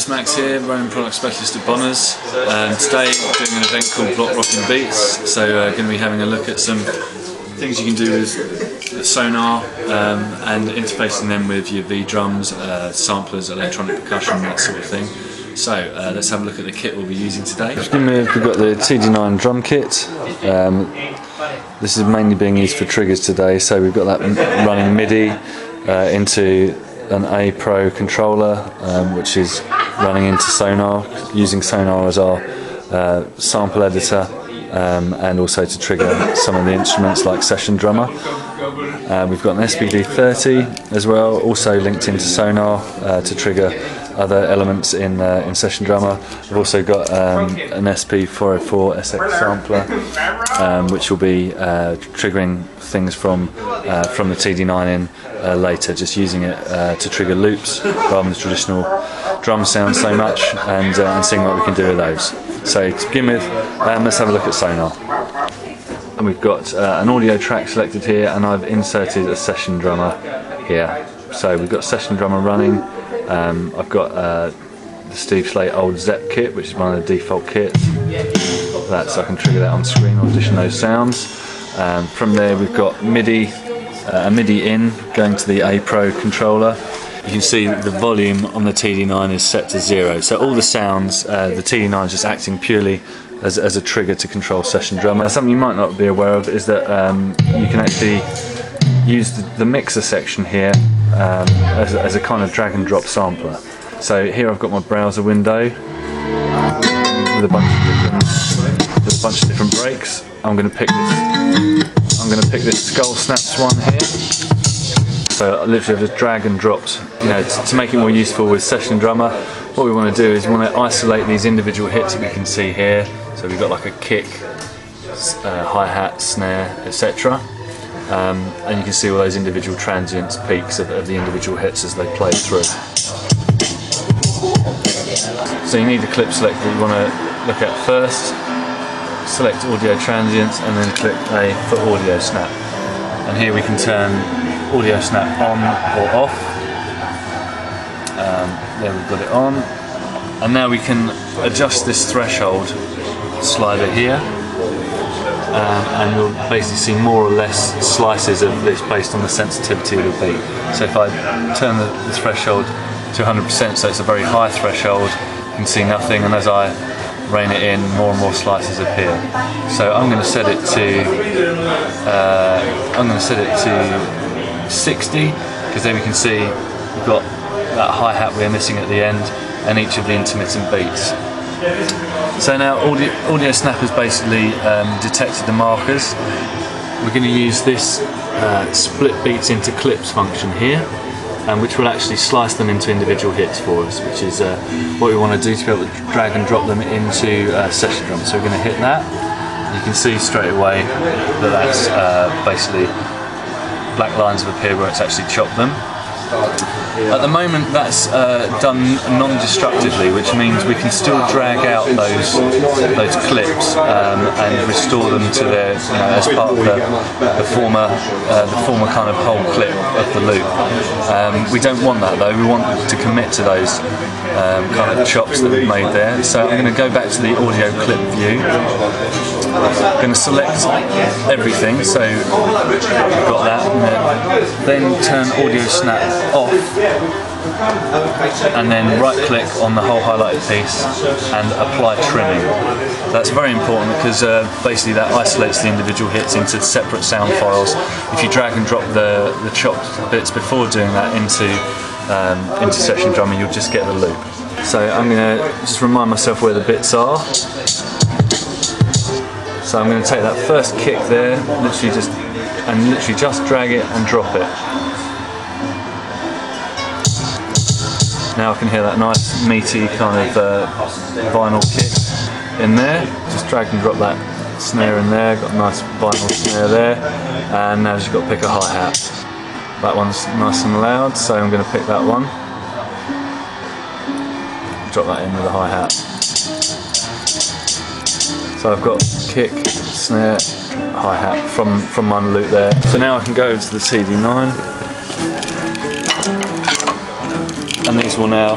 Max here, running product specialist at Bonners. Today doing an event called Block Rocking Beats, so going to be having a look at some things you can do with the sonar and interfacing them with your V-Drums, samplers, electronic percussion, that sort of thing. So let's have a look at the kit we'll be using today. We've got the TD9 drum kit. This is mainly being used for triggers today, so we've got that running MIDI into an A Pro controller, which is running into sonar, using sonar as our sample editor, and also to trigger some of the instruments like Session Drummer. We've got an SPD30 as well, also linked into sonar to trigger other elements in Session Drummer. We've also got an SP404 SX sampler, which will be triggering things from the TD9 in later, just using it to trigger loops rather than the traditional drum sound so much, and seeing what we can do with those. So to begin with, let's have a look at sonar. And we've got an audio track selected here, and I've inserted a Session Drummer here. So we've got Session Drummer running. I've got the Steve Slate old Zep kit, which is one of the default kits. So I can trigger that on screen, audition those sounds. From there we've got MIDI, a MIDI in going to the A Pro controller. You can see that the volume on the TD9 is set to 0. So all the sounds, the TD9 is just acting purely as a trigger to control Session Drummer. Something you might not be aware of is that you can actually use the mixer section here as a kind of drag and drop sampler. So here I've got my browser window with a bunch of different breaks. I'm going to pick this Skull Snaps one here. So I literally have just drag and dropped, to make it more useful with Session Drummer. What we want to do is we want to isolate these individual hits that we can see here. So we've got like a kick, hi-hat, snare, etc. And you can see all those individual transients, peaks of the individual hits as they play through. So you need the clip select that you want to look at first. Select audio transients and then click A for audio snap. And here we can turn audio snap on or off. There we've got it on. And now we can adjust this threshold slider here. And you'll basically see more or less slices of this based on the sensitivity of the beat. So if I turn the threshold to 100%, so it's a very high threshold, you can see nothing, and as I rein it in, more and more slices appear. So I'm going to set it to 60, because then we can see we've got that hi-hat we're missing at the end and each of the intermittent beats. So now audio snap has basically detected the markers. We're going to use this split beats into clips function here, which will actually slice them into individual hits for us, which is what we want to do to be able to drag and drop them into Session Drum. So we're going to hit that. You can see straight away that that's basically black lines have appeared where it's actually chopped them. At the moment that's done non-destructively, which means we can still drag out those clips and restore them to their, as part of the former kind of whole clip of the loop. We don't want that though. We want to commit to those kind of chops that we've made there. So I'm going to go back to the audio clip view. I'm going to select everything, so we've got that, and then turn audio snap off, and then right click on the whole highlighted piece and apply trimming. That's very important because basically that isolates the individual hits into separate sound files. If you drag and drop the chopped bits before doing that into Session Drummer, you'll just get the loop. So I'm going to just remind myself where the bits are. So I'm going to take that first kick there, literally just drag it and drop it. Now I can hear that nice meaty kind of vinyl kick in there. Just drag and drop that snare in there, got a nice vinyl snare there, and now I've just got to pick a hi-hat. That one's nice and loud, so I'm going to pick that one. Drop that in with a hi-hat. So I've got kick, snare, hi-hat from one loop there. So now I can go over to the TD9, and these will now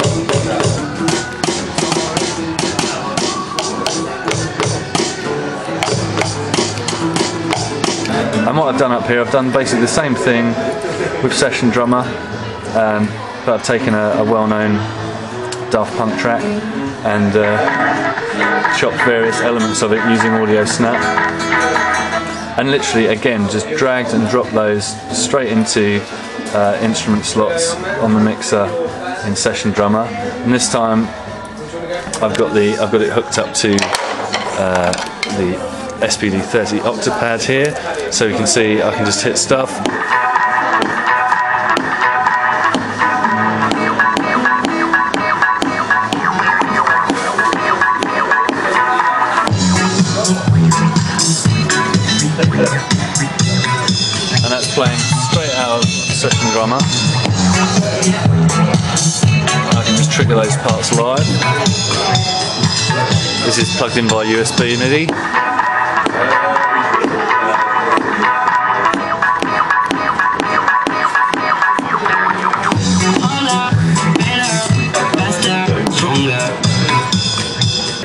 what I've done up here, I've done basically the same thing with Session Drummer, but I've taken a well-known Daft Punk track and chopped various elements of it using Audio Snap, and literally again just dragged and dropped those straight into instrument slots on the mixer in Session Drummer. And this time I've got it hooked up to the SPD30 Octapad here, so you can see I can just hit stuff. And that's playing straight out of Session Drummer. I can just trigger those parts live. This is plugged in by USB MIDI.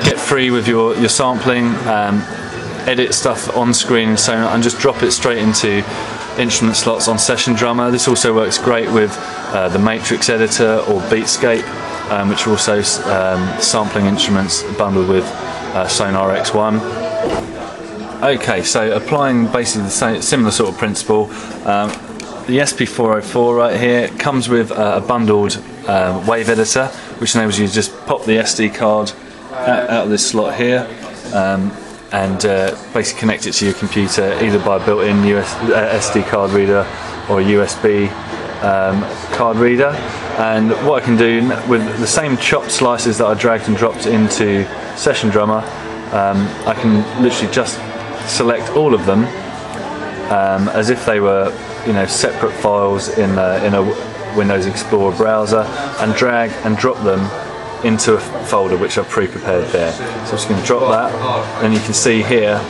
Get free with your sampling, edit stuff on screen and so on, and just drop it straight into instrument slots on Session Drummer. This also works great with the Matrix editor or Beatscape, which are also sampling instruments bundled with Sonar X1. Okay, so applying basically the same, similar sort of principle, the SP404 right here comes with a bundled wave editor, which enables you to just pop the SD card out of this slot here, and basically connect it to your computer either by built-in SD card reader or a USB card reader. And what I can do with the same chopped slices that I dragged and dropped into Session Drummer, I can literally just select all of them as if they were, you know, separate files in a Windows Explorer browser, and drag and drop them into a folder which I've pre-prepared there. So I'm just going to drop that, and you can see here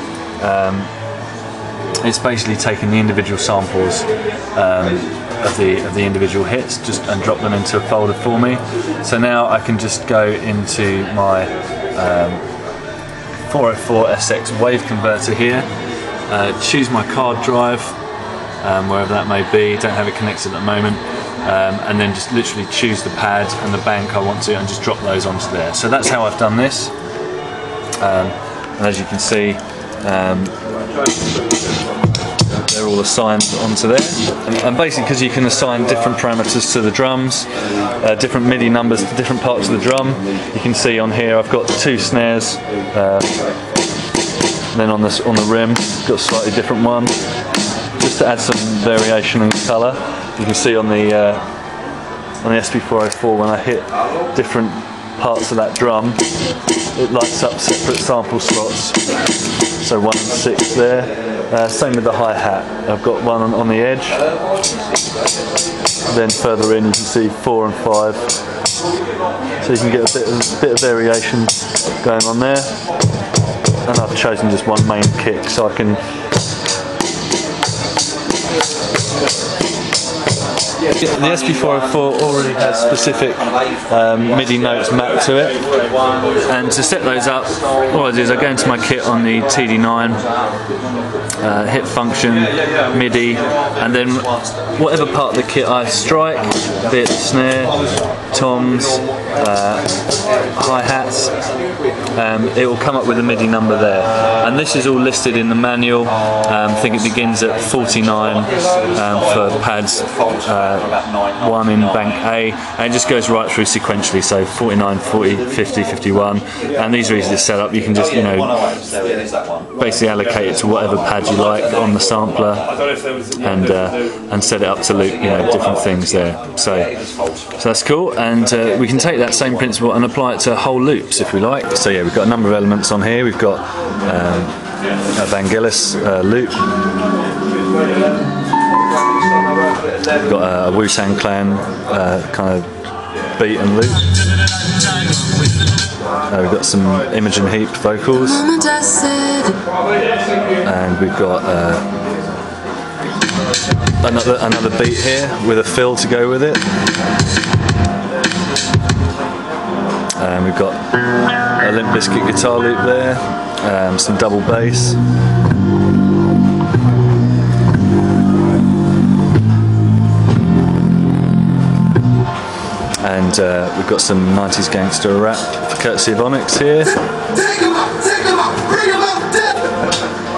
it's basically taking the individual samples of the individual hits and drop them into a folder for me. So now I can just go into my 404SX wave converter here, choose my card drive, wherever that may be, don't have it connected at the moment, and then just literally choose the pad and the bank I want to, and just drop those onto there. So that's how I've done this, and as you can see, they're all assigned onto there. And basically, because you can assign different parameters to the drums, different MIDI numbers to different parts of the drum, you can see on here I've got 2 snares, and then on the rim got a slightly different one, just to add some variation and colour. You can see on the SP404, when I hit different parts of that drum, it lights up separate sample slots. So 1 and 6 there. Same with the hi-hat. I've got one on the edge. Then further in you can see 4 and 5. So you can get a bit of variation going on there. And I've chosen just one main kick, so I can. The SP404 already has specific MIDI notes mapped to it, and to set those up, all I do is I go into my kit on the TD9, hit function, MIDI, and then whatever part of the kit I strike, be it the snare, toms, hi-hats, it will come up with a MIDI number there. And this is all listed in the manual. I think it begins at 49 for pads 1 in bank A, and it just goes right through sequentially, so 49, 40, 50, 51, and these are easy to set up. You can just, you know, basically allocate it to whatever pad you like on the sampler, and set it up to loop, you know, different things there. So that's cool, and we can take that same principle and apply it to whole loops if we like. So yeah, we've got a number of elements on here. We've got a Vangelis loop. We've got a Wu-Tang Clan kind of beat and loop. We've got some Imogen Heap vocals, and we've got another beat here with a fill to go with it. And we've got a Limp Bizkit guitar loop there, some double bass. and we've got some 90s gangster rap courtesy of Onyx here.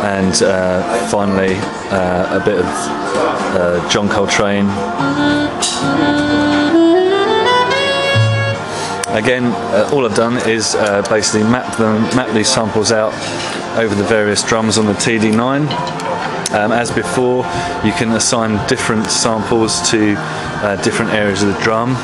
And finally a bit of John Coltrane. Again, all I've done is basically map these samples out over the various drums on the TD9. As before, you can assign different samples to different areas of the drum.